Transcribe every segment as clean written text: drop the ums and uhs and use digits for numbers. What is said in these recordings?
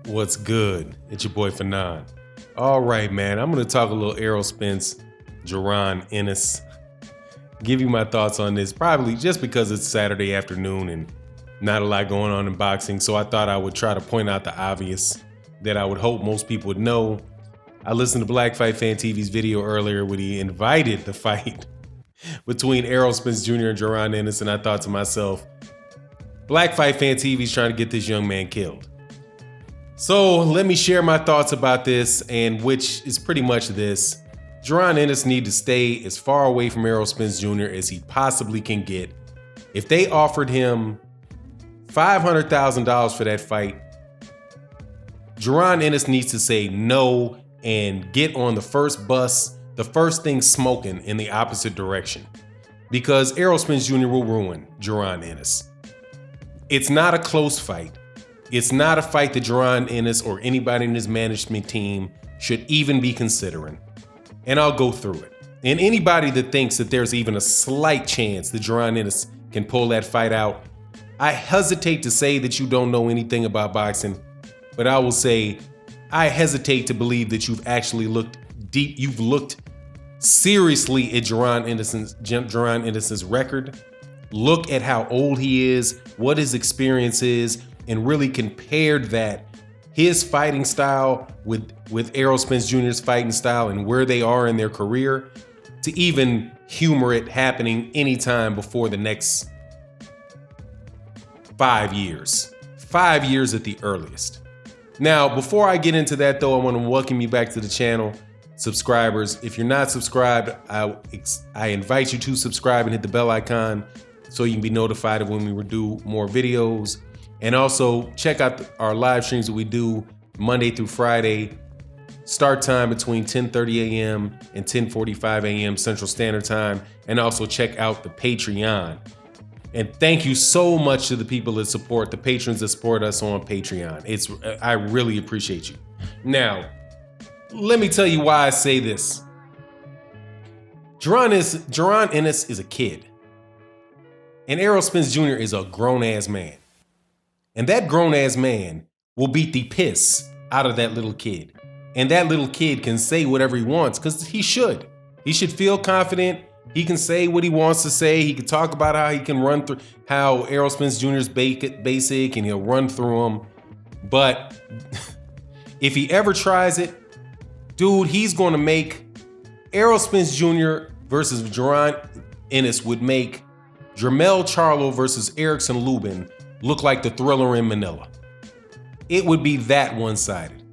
What's good? It's your boy Fanon. All right, man. I'm going to talk a little Errol Spence, Jon Ennis. Give you my thoughts on this, probably just because it's Saturday afternoon and not a lot going on in boxing. So I thought I would try to point out the obvious that I would hope most people would know. I listened to Black Fight Fan TV's video earlier when he invited the fight between Errol Spence Jr. and Doron Ennis, and I thought to myself, Black Fight Fan TV's trying to get this young man killed. So let me share my thoughts about this, and which is pretty much this. Doron Ennis needs to stay as far away from Errol Spence Jr. as he possibly can get. If they offered him $500,000 for that fight, Doron Ennis needs to say no and get on the first bus, the first thing smoking in the opposite direction. Because Errol Spence Jr. will ruin Doron Ennis. It's not a close fight. It's not a fight that Doron Ennis or anybody in his management team should even be considering. And I'll go through it. And anybody that thinks that there's even a slight chance that Doron Ennis can pull that fight out, I hesitate to say that you don't know anything about boxing, but I will say I hesitate to believe that you've actually looked deep. You've looked seriously at Doron Ennis's record. Look at how old he is, what his experience is, and really compared that, his fighting style with Errol Spence Jr.'s fighting style and where they are in their career, to even humor it happening anytime before the next 5 years. 5 years at the earliest. Now, before I get into that though, I want to welcome you back to the channel. Subscribers, if you're not subscribed, I invite you to subscribe and hit the bell icon so you can be notified of when we do more videos. And also check out our live streams that we do Monday through Friday. Start time between 10:30 a.m. and 10:45 a.m. Central Standard Time. And also check out the Patreon. And thank you so much to the people that support, the patrons that support us on Patreon. I really appreciate you. Now, let me tell you why I say this. Doron Ennis is a kid. And Errol Spence Jr. is a grown-ass man. And that grown-ass man will beat the piss out of that little kid. And that little kid can say whatever he wants, because he should. He should feel confident. He can say what he wants to say. He can talk about how he can run through, how Errol Spence Jr. is basic and he'll run through them. But if he ever tries it, dude, he's going to make Errol Spence Jr. versus Doron Ennis would make Jermell Charlo versus Erickson Lubin look like the Thriller in Manila. It would be that one-sided.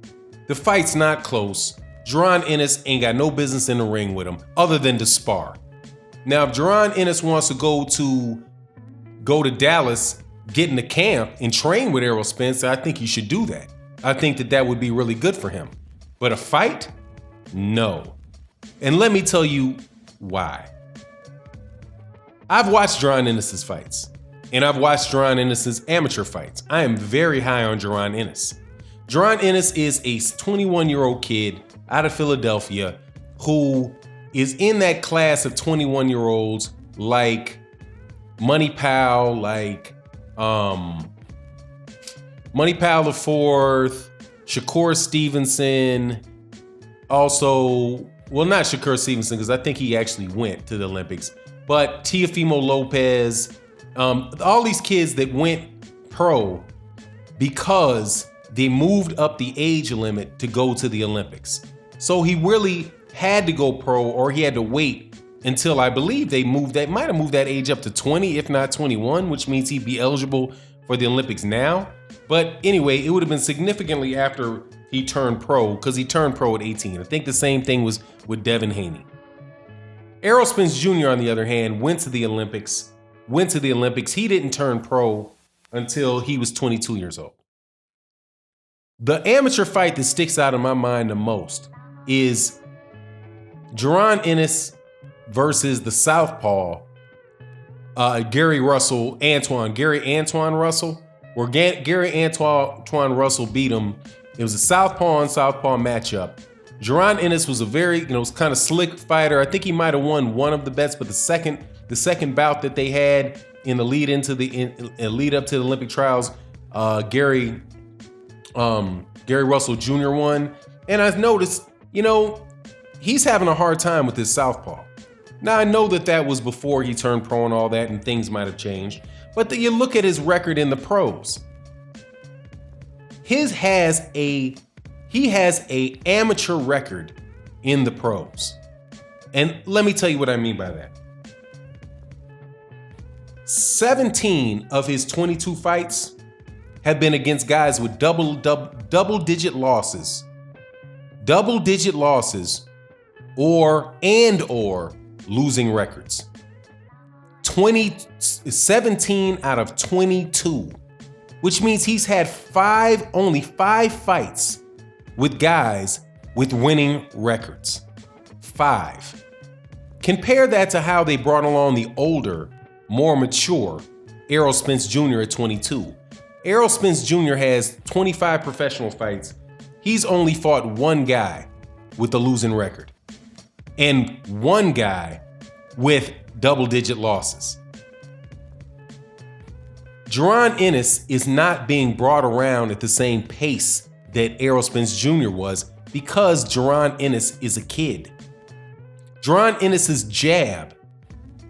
The fight's not close. Doron Ennis ain't got no business in the ring with him other than to spar. Now, if Doron Ennis wants to go to Dallas, get in the camp and train with Errol Spence, I think he should do that. I think that would be really good for him. But a fight? No. And let me tell you why. I've watched Doron Ennis's fights, and I've watched Doron Ennis's amateur fights. I am very high on Doron Ennis. Doron Ennis is a 21-year-old kid out of Philadelphia who is in that class of 21-year-olds like Money Pal, like Money Pal the Fourth, Shakur Stevenson, also, well, not Shakur Stevenson, because I think he actually went to the Olympics, but Teofimo Lopez, all these kids that went pro because they moved up the age limit to go to the Olympics. So he really had to go pro, or he had to wait until, I believe they might have moved that age up to 20, if not 21, which means he'd be eligible for the Olympics now. But anyway, it would have been significantly after he turned pro, because he turned pro at 18. I think the same thing was with Devin Haney. Errol Spence Jr., on the other hand, went to the Olympics. He didn't turn pro until he was 22 years old. The amateur fight that sticks out in my mind the most is Doron Ennis versus the southpaw, Gary Antoine Russell, where Gary Antoine Russell beat him. It was a southpaw on southpaw matchup. Doron Ennis was a very, kind of slick fighter. I think he might have won one of the bets, but the second bout that they had in the lead up to the Olympic trials, Gary Gary Russell Jr. won. And I've noticed, he's having a hard time with his southpaw. Now, I know that was before he turned pro and all that, and things might have changed. But you look at his record in the pros. He has a amateur record in the pros. And let me tell you what I mean by that. 17 of his 22 fights have been against guys with double-digit losses. Double-digit losses or losing records. 17 out of 22, which means he's had only five fights with guys with winning records. 5. Compare that to how they brought along the older, more mature Errol Spence Jr. at 22. Errol Spence Jr. has 25 professional fights. He's only fought one guy with a losing record and one guy with double-digit losses. Doron Ennis is not being brought around at the same pace that Errol Spence Jr. was because Doron Ennis is a kid. Doron Ennis's jab,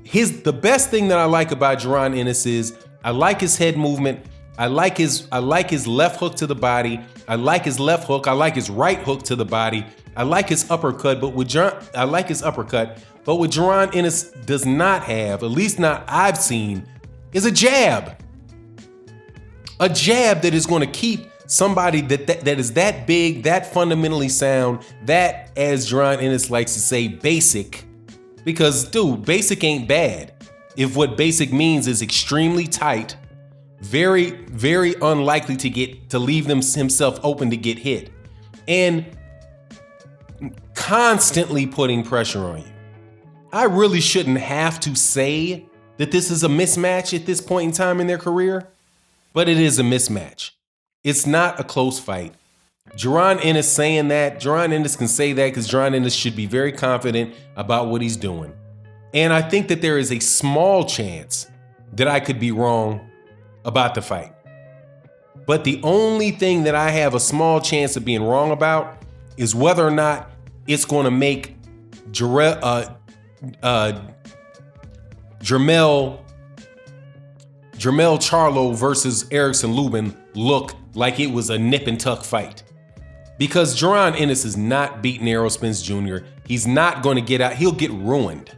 the best thing that I like about Doron Ennis is I like his head movement. I like his left hook to the body. I like his left hook. I like his right hook to the body. I like his uppercut, but what Doron Ennis does not have, at least not I've seen, is a jab. A jab that is going to keep somebody that is that big, that fundamentally sound, that, as Doron Ennis likes to say, basic. Because, dude, basic ain't bad. If what basic means is extremely tight, very, very unlikely to leave himself open to get hit, and constantly putting pressure on you. I really shouldn't have to say that this is a mismatch at this point in time in their career, but it is a mismatch. It's not a close fight. Doron Ennis saying that, Doron Ennis can say that because Doron Ennis should be very confident about what he's doing. And I think that there is a small chance that I could be wrong about the fight. But the only thing that I have a small chance of being wrong about is whether or not it's going to make Jermell Charlo versus Erickson Lubin look like it was a nip and tuck fight. Because Doron Ennis is not beating Errol Spence Jr. He's not going to get out. He'll get ruined.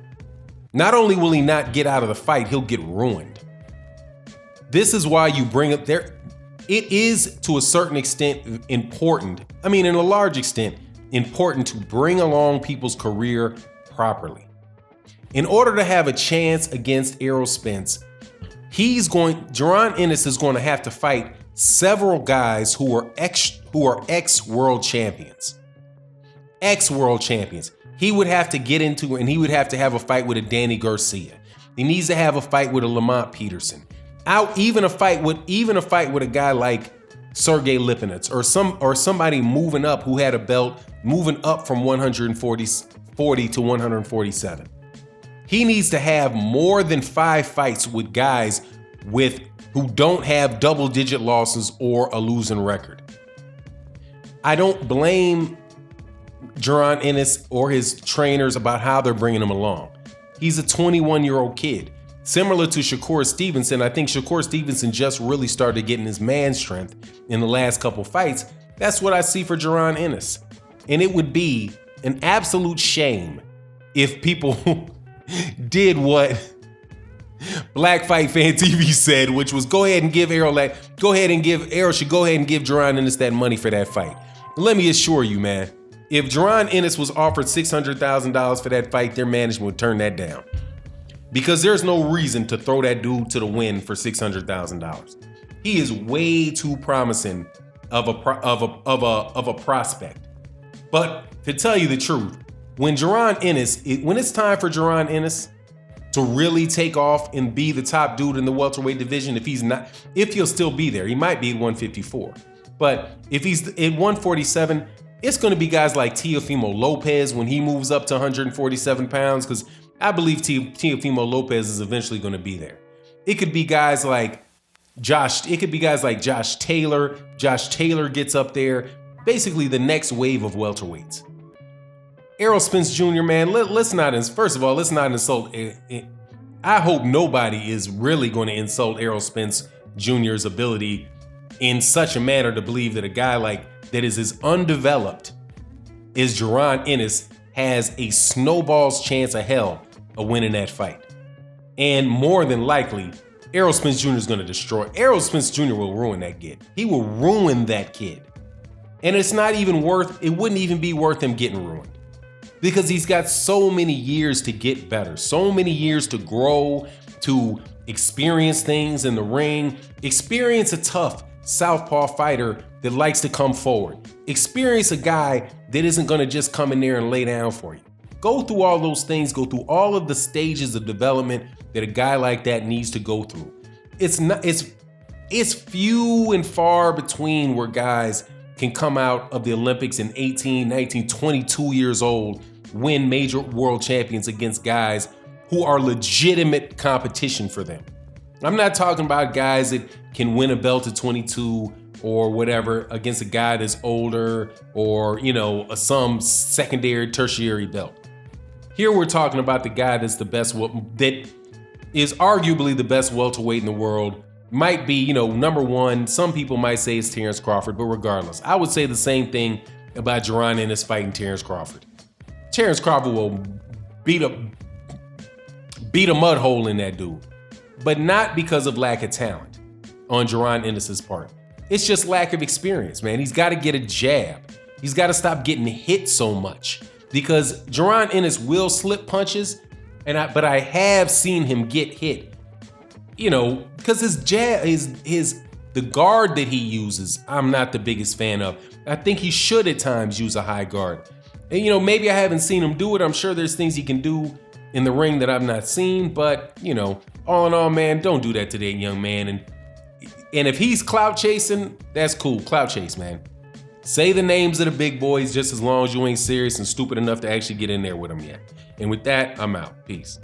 Not only will he not get out of the fight, he'll get ruined. This is why you bring up there. It is to a certain extent important. I mean, in a large extent, important to bring along people's career properly. In order to have a chance against Errol Spence, Doron Ennis is going to have to fight several guys who are ex-world champions. Ex-world champions. He would have to get into, and he would have to have a fight with a Danny Garcia. He needs to have a fight with a Lamont Peterson. Even a fight with a guy like Sergey Lipinets or somebody moving up who had a belt, moving up from 140 to 147. He needs to have more than 5 fights with guys who don't have double-digit losses or a losing record. I don't blame Doron Ennis or his trainers about how they're bringing him along. He's a 21-year-old kid. Similar to Shakur Stevenson, I think Shakur Stevenson just really started getting his man strength in the last couple fights. That's what I see for Doron Ennis. And it would be an absolute shame if people did what Black Fight Fan TV said, which was go ahead and give Errol should go ahead and give Doron Ennis that money for that fight. Let me assure you, man, if Doron Ennis was offered $600,000 for that fight, their management would turn that down. Because there's no reason to throw that dude to the wind for $600,000. He is way too promising of a prospect. But to tell you the truth, when it's time for Doron Ennis to really take off and be the top dude in the welterweight division, if he'll still be there, he might be at 154. But if he's at 147, it's going to be guys like Teofimo Lopez when he moves up to 147 pounds, because I believe Teofimo Lopez is eventually going to be there. It could be guys like Josh Taylor. Josh Taylor gets up there. basically the next wave of welterweights. Errol Spence Jr., man, let's not insult. I hope nobody is really going to insult Errol Spence Jr.'s ability in such a manner to believe that a guy that is as undeveloped as Doron Ennis has a snowball's chance of hell of winning that fight. And more than likely, Errol Spence Jr. is going to destroy. Errol Spence Jr. will ruin that kid. He will ruin that kid. And it wouldn't even be worth him getting ruined. Because he's got so many years to get better, so many years to grow, to experience things in the ring, experience a tough southpaw fighter that likes to come forward, experience a guy that isn't gonna just come in there and lay down for you. Go through all those things, go through all of the stages of development that a guy like that needs to go through. It's few and far between where guys can come out of the Olympics in 18, 19, 22 years old, win major world champions against guys who are legitimate competition for them. I'm not talking about guys that can win a belt at 22 or whatever against a guy that's older or, some secondary, tertiary belt. Here we're talking about the guy that's the best, that is arguably the best welterweight in the world. Might be, number one. Some people might say it's Terrence Crawford, but regardless, I would say the same thing about Jon Ennis fighting Terrence Crawford. Terrence Crawford will beat a mud hole in that dude, but not because of lack of talent on Doron Ennis's part. It's just lack of experience, man. He's got to get a jab. He's got to stop getting hit so much because Doron Ennis will slip punches, but I have seen him get hit. Because his jab, the guard that he uses, I'm not the biggest fan of. I think he should at times use a high guard. And maybe I haven't seen him do it. I'm sure there's things he can do in the ring that I've not seen, but all in all, man, don't do that to that young man. And if he's clout chasing, that's cool. Clout chase, man. Say the names of the big boys just as long as you ain't serious and stupid enough to actually get in there with them yet. And with that, I'm out. Peace.